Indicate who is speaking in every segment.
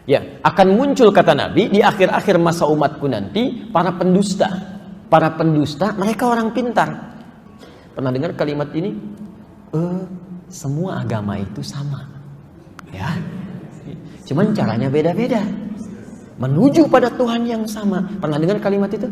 Speaker 1: Ya, akan muncul kata Nabi di akhir-akhir masa umatku nanti para pendusta. Para pendusta, mereka orang pintar. Pernah dengar kalimat ini? Semua agama itu sama. Ya. Cuman caranya beda-beda. Menuju pada Tuhan yang sama. Pernah dengar kalimat itu?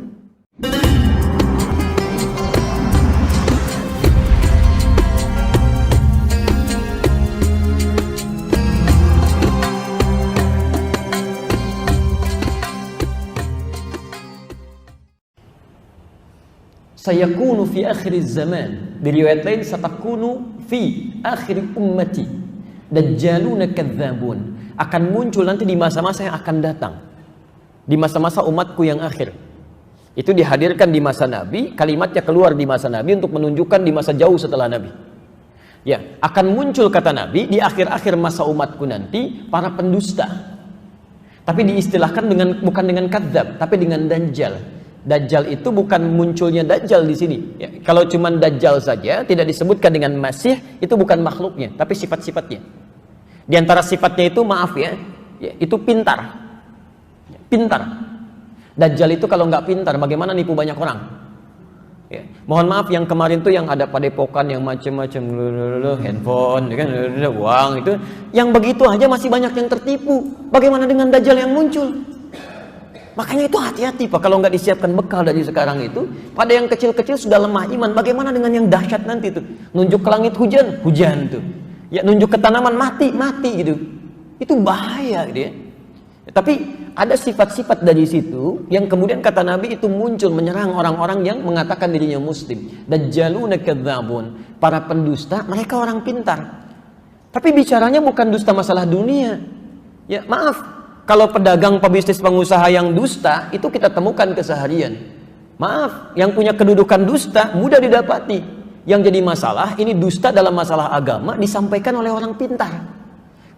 Speaker 1: Sayakunu fi akhir zaman, di riwayat lain satakunu fi akhir ummati dajjaluna kadzabun, akan muncul nanti di masa-masa yang akan datang, di masa-masa umatku yang akhir. Itu dihadirkan di masa Nabi, kalimatnya keluar di masa Nabi untuk menunjukkan di masa jauh setelah Nabi. Ya, akan muncul kata Nabi di akhir-akhir masa umatku nanti para pendusta. Tapi diistilahkan bukan dengan kadzab, tapi dengan dajjal. Dajjal itu bukan munculnya Dajjal di sini. Ya, kalau cuma Dajjal saja, tidak disebutkan dengan Masih, itu bukan makhluknya, tapi sifat-sifatnya. Di antara sifatnya itu, maaf ya, itu pintar. Pintar. Dajjal itu kalau nggak pintar, bagaimana nipu banyak orang? Ya. Mohon maaf yang kemarin tuh yang ada padepokan yang macam-macam, handphone, kan, uang itu, yang begitu aja masih banyak yang tertipu. Bagaimana dengan Dajjal yang muncul? Makanya itu hati-hati Pak, kalau nggak disiapkan bekal dari sekarang itu, pada yang kecil-kecil sudah lemah iman, bagaimana dengan yang dahsyat nanti tuh? Nunjuk ke langit hujan, hujan tuh. Ya nunjuk ke tanaman mati gitu. Itu bahaya gitu ya. Tapi ada sifat-sifat dari situ yang kemudian kata Nabi itu muncul menyerang orang-orang yang mengatakan dirinya muslim. Dajjaluna kadzabun, para pendusta, mereka orang pintar. Tapi bicaranya bukan dusta masalah dunia. Ya, maaf. Kalau pedagang, pebisnis, pengusaha yang dusta, itu kita temukan keseharian. Maaf, yang punya kedudukan dusta mudah didapati. Yang jadi masalah, ini dusta dalam masalah agama disampaikan oleh orang pintar.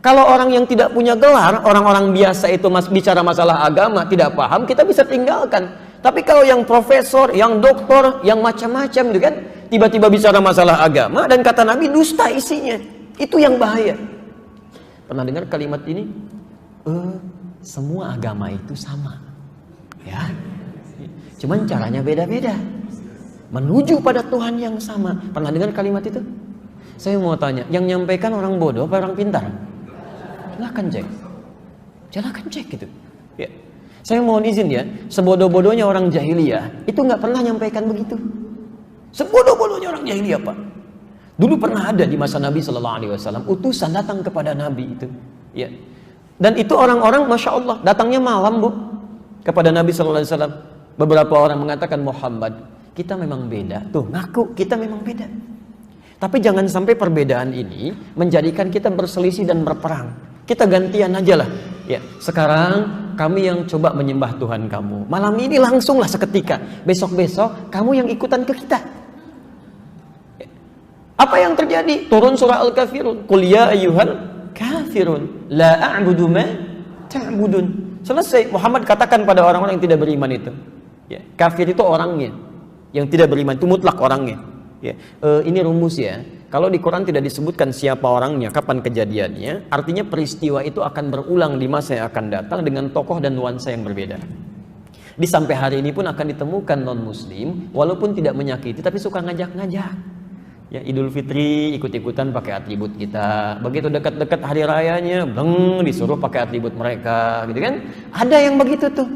Speaker 1: Kalau orang yang tidak punya gelar, orang-orang biasa itu bicara masalah agama, tidak paham, kita bisa tinggalkan. Tapi kalau yang profesor, yang doktor, yang macam-macam itu kan, tiba-tiba bicara masalah agama, dan kata Nabi dusta isinya. Itu yang bahaya. Pernah dengar kalimat ini? Semua agama itu sama. Ya. Cuman caranya beda-beda. Menuju pada Tuhan yang sama. Pernah dengar kalimat itu? Saya mau tanya, yang nyampaikan orang bodoh apa orang pintar? Silahkan cek. Silahkan cek gitu. Ya. Saya mohon izin ya, sebodoh-bodohnya orang jahiliyah itu nggak pernah nyampaikan begitu. Sebodoh-bodohnya orang jahiliyah Pak. Dulu pernah ada di masa Nabi SAW, utusan datang kepada Nabi itu. Ya. Dan itu orang-orang, Masya Allah, datangnya malam Bu, kepada Nabi SAW. Beberapa orang mengatakan, Muhammad, kita memang beda. Tuh, ngaku, kita memang beda. Tapi jangan sampai perbedaan ini menjadikan kita berselisih dan berperang. Kita gantian aja lah. Ya, sekarang kami yang coba menyembah Tuhan kamu. Malam ini langsunglah seketika. Besok-besok kamu yang ikutan ke kita. Ya. Apa yang terjadi? Turun surah Al-Kafirun. Qul ya ayyuhal kafirun la a'budu ma ta'budun. Selesai. Muhammad katakan pada orang-orang yang tidak beriman itu, ya, kafir itu orangnya, yang tidak beriman itu mutlak orangnya. Ya. Ini rumus ya. Kalau di Quran tidak disebutkan siapa orangnya, kapan kejadiannya, artinya peristiwa itu akan berulang di masa yang akan datang dengan tokoh dan nuansa yang berbeda. Di sampai hari ini pun akan ditemukan non-muslim walaupun tidak menyakiti tapi suka ngajak-ngajak. Ya, Idul Fitri ikut-ikutan pakai atribut kita. Begitu dekat-dekat hari rayanya, disuruh pakai atribut mereka, gitu kan? Ada yang begitu tuh.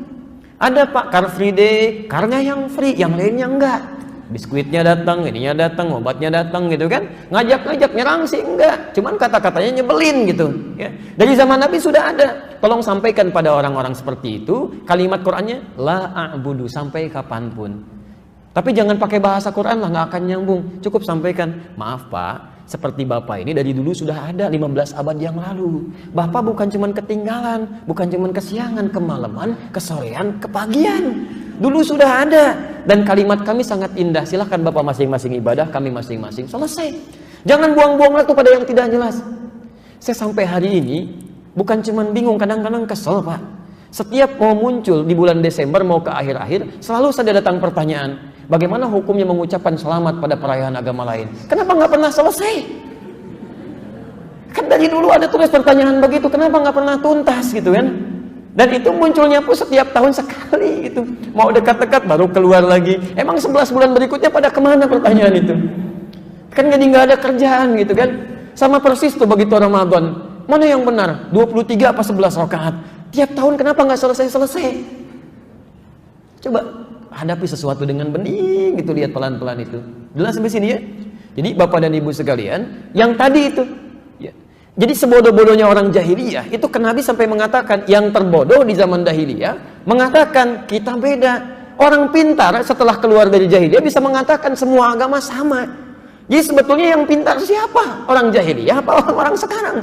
Speaker 1: Ada Pak, Car Free Day, karnya yang free, yang lainnya enggak. Biskuitnya datang, ininya datang, obatnya datang, gitu kan? Ngajak-ngajak, nyerang sih enggak. Cuman kata-katanya nyebelin gitu. Ya. Dari zaman Nabi sudah ada. Tolong sampaikan pada orang-orang seperti itu kalimat Qur'annya la a'budu, sampai kapanpun. Tapi jangan pakai bahasa Quran lah, nggak akan nyambung. Cukup sampaikan, maaf Pak, seperti Bapak ini dari dulu sudah ada 15 abad yang lalu. Bapak bukan cuma ketinggalan, bukan cuma kesiangan, kemalaman, kesorean, kepagian. Dulu sudah ada. Dan kalimat kami sangat indah. Silahkan Bapak masing-masing ibadah, kami masing-masing. Selesai. Jangan buang-buang waktu pada yang tidak jelas. Saya sampai hari ini, bukan cuma bingung, kadang-kadang kesel Pak. Setiap mau muncul di bulan Desember, mau ke akhir-akhir, selalu saja datang pertanyaan. Bagaimana hukumnya mengucapkan selamat pada perayaan agama lain? Kenapa nggak pernah selesai? Kan dari dulu ada tulis pertanyaan begitu, kenapa nggak pernah tuntas gitu kan? Dan itu munculnya pun setiap tahun sekali gitu. Mau dekat-dekat baru keluar lagi. Emang 11 bulan berikutnya pada kemana pertanyaan itu? Kan jadi nggak ada kerjaan gitu kan. Sama persis tuh begitu Ramadan. Mana yang benar? 23 apa 11 rakaat? Tiap tahun kenapa nggak selesai-selesai? Coba hadapi sesuatu dengan bening gitu, lihat pelan-pelan itu. Jelas sampai sini ya? Jadi Bapak dan Ibu sekalian, yang tadi itu ya. Jadi sebodoh-bodohnya orang jahiliyah itu Nabi sampai mengatakan, yang terbodoh di zaman jahiliyah mengatakan kita beda. Orang pintar setelah keluar dari jahiliyah bisa mengatakan semua agama sama. Jadi sebetulnya yang pintar siapa? Orang jahiliyah apa orang-orang sekarang?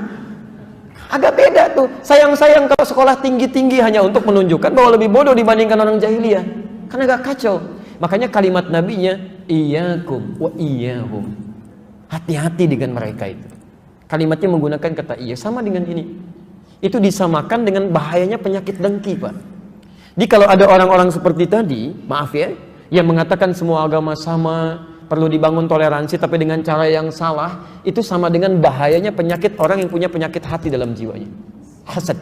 Speaker 1: Agak beda tuh. Sayang-sayang kalau sekolah tinggi-tinggi hanya untuk menunjukkan bahwa lebih bodoh dibandingkan orang jahiliyah. Kan agak kacau. Makanya kalimat nabinya, iyyakum wa iyyahum. Hati-hati dengan mereka itu. Kalimatnya menggunakan kata iya, sama dengan ini. Itu disamakan dengan bahayanya penyakit dengki, Pak. Jadi kalau ada orang-orang seperti tadi, maaf ya, yang mengatakan semua agama sama, perlu dibangun toleransi tapi dengan cara yang salah, itu sama dengan bahayanya penyakit orang yang punya penyakit hati dalam jiwanya, hasad.